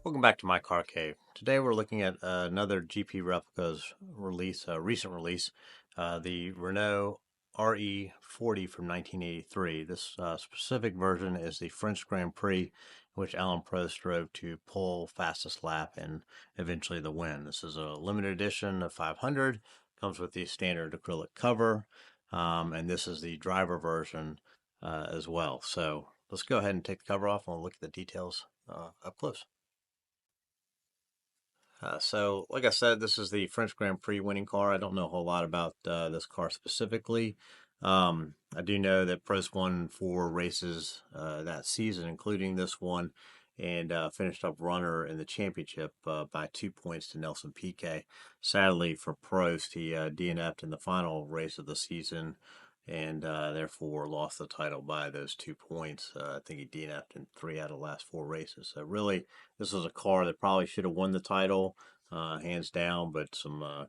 Welcome back to my car cave. Today we're looking at another GP Replicas release, recent release, the Renault RE40 from 1983. This specific version is the French Grand Prix, which Alain Prost drove to pole fastest lap and eventually the win. This is a limited edition of 500, comes with the standard acrylic cover, and this is the driver version as well. So let's go ahead and take the cover off and we'll look at the details up close. So, like I said, this is the French Grand Prix winning car. I don't know a whole lot about this car specifically. I do know that Prost won 4 races that season, including this one, and finished up runner in the championship by 2 points to Nelson Piquet. Sadly for Prost, he DNF'd in the final race of the season and therefore lost the title by those 2 points. I think he DNF'd in 3 out of the last 4 races. So really, this was a car that probably should have won the title, hands down, but some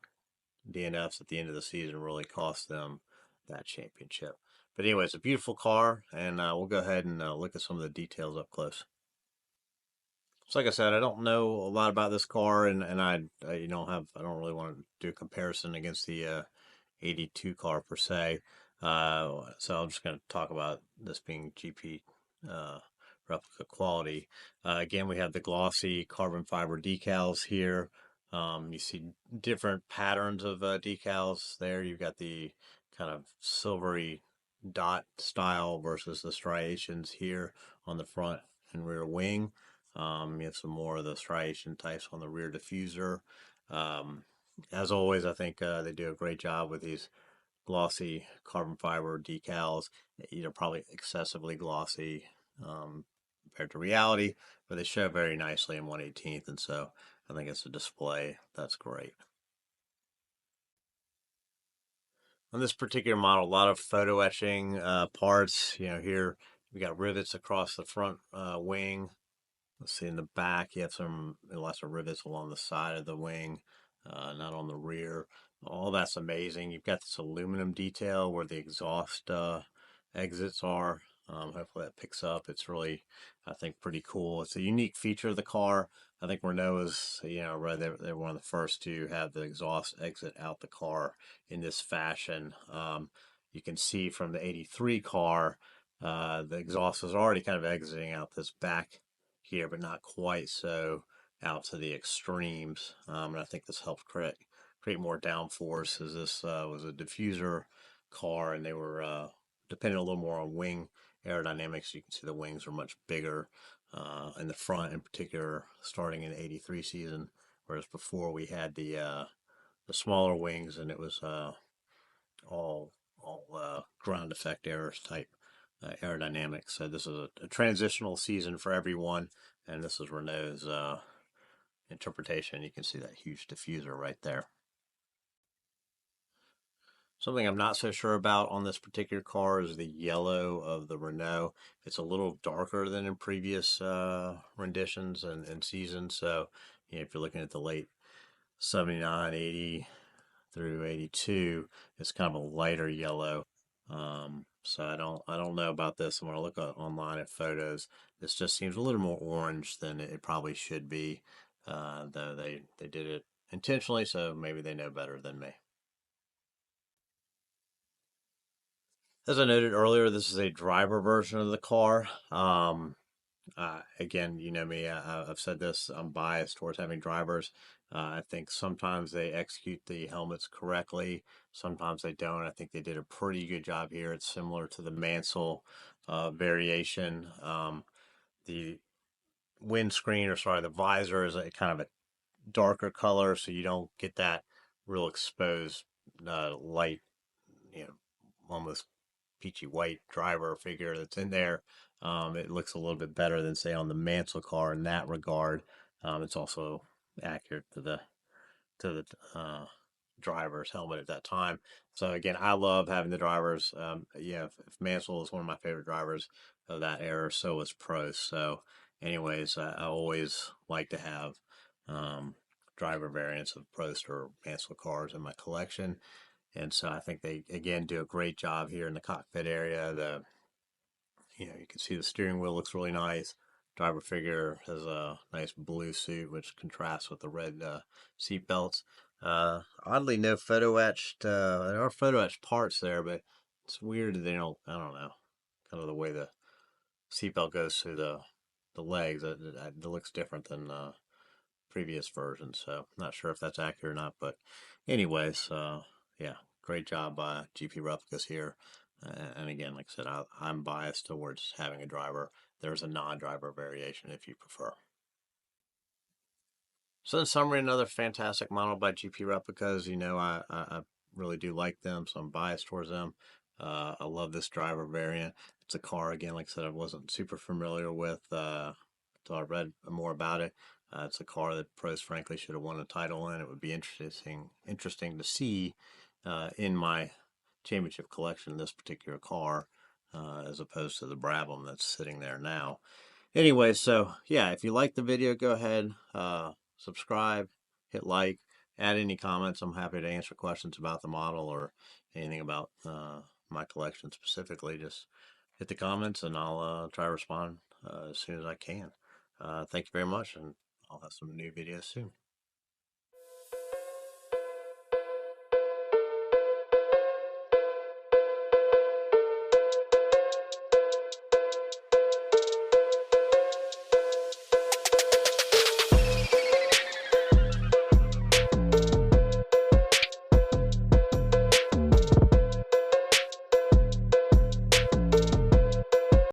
DNFs at the end of the season really cost them that championship. But anyway, it's a beautiful car, and we'll go ahead and look at some of the details up close. So like I said, I don't know a lot about this car, and I don't really want to do a comparison against the 82 car per se. So I'm just going to talk about this being GP replica quality. Again, we have the glossy carbon fiber decals here. You see different patterns of decals there. You've got the kind of silvery dot style versus the striations here on the front and rear wing. You have some more of the striation types on the rear diffuser. Um, as always, I think they do a great job with these glossy carbon fiber decals. Probably excessively glossy compared to reality, but they show very nicely in 1/18th, and so I think it's a display that's great. On this particular model, a lot of photo etching parts. Here we got rivets across the front wing. Let's see in the back, you have lots of rivets along the side of the wing, not on the rear. All that's amazing. You've got this aluminum detail where the exhaust exits are. Hopefully that picks up. It's really, I think, pretty cool. It's a unique feature of the car. I think Renault is, right, they're one of the first to have the exhaust exit out the car in this fashion. You can see from the 83 car, the exhaust is already kind of exiting out this back here, but not quite so out to the extremes. And I think this helped create more downforce, as this was a diffuser car, and they were depending a little more on wing aerodynamics. You can see the wings are much bigger in the front, in particular, starting in the 83 season, whereas before we had the smaller wings, and it was all ground effect errors type aerodynamics. So this is a transitional season for everyone, and this is Renault's interpretation. You can see that huge diffuser right there. Something I'm not so sure about on this particular car is the yellow of the Renault. It's a little darker than in previous renditions and seasons. So, if you're looking at the late 79, 80 through 82, it's kind of a lighter yellow. So I don't know about this. I'm going to look online at photos. This just seems a little more orange than it probably should be, though they did it intentionally, so maybe they know better than me. As I noted earlier, this is a driver version of the car. Again, you know me, I've said this, I'm biased towards having drivers. I think sometimes they execute the helmets correctly, sometimes they don't. I think they did a pretty good job here. It's similar to the Mansell variation. The windscreen, or sorry, the visor is a kind of a darker color, so you don't get that real exposed light, you know, almost peachy white driver figure that's in there. It looks a little bit better than say on the Mansell car in that regard. It's also accurate to the driver's helmet at that time. So again, I love having the drivers. If Mansell is one of my favorite drivers of that era, so is Prost. So, anyways, I always like to have driver variants of Prost or Mansell cars in my collection. And so I think they again do a great job here in the cockpit area. You can see the steering wheel looks really nice. driver figure has a nice blue suit, which contrasts with the red seat belts. Oddly, no photo etched. There are photo etched parts there, but it's weird that they don't. I don't know. Kind of the way the seatbelt goes through the legs. It looks different than previous versions. So not sure if that's accurate or not. But anyways, yeah, great job by GP Replicas here. And again, like I said, I'm biased towards having a driver. There's a non-driver variation if you prefer. So in summary, another fantastic model by GP Replicas. You know, I really do like them, so I'm biased towards them. I love this driver variant. It's a car, again, like I said, I wasn't super familiar with until I read more about it. It's a car that Prost, frankly, should have won a title in. It would be interesting to see in my championship collection this particular car, as opposed to the Brabham that's sitting there now. Anyway, so yeah, if you like the video, go ahead, subscribe, hit like, add any comments. I'm happy to answer questions about the model or anything about my collection specifically. Just hit the comments and I'll try to respond as soon as I can. Thank you very much, and I'll have some new videos soon.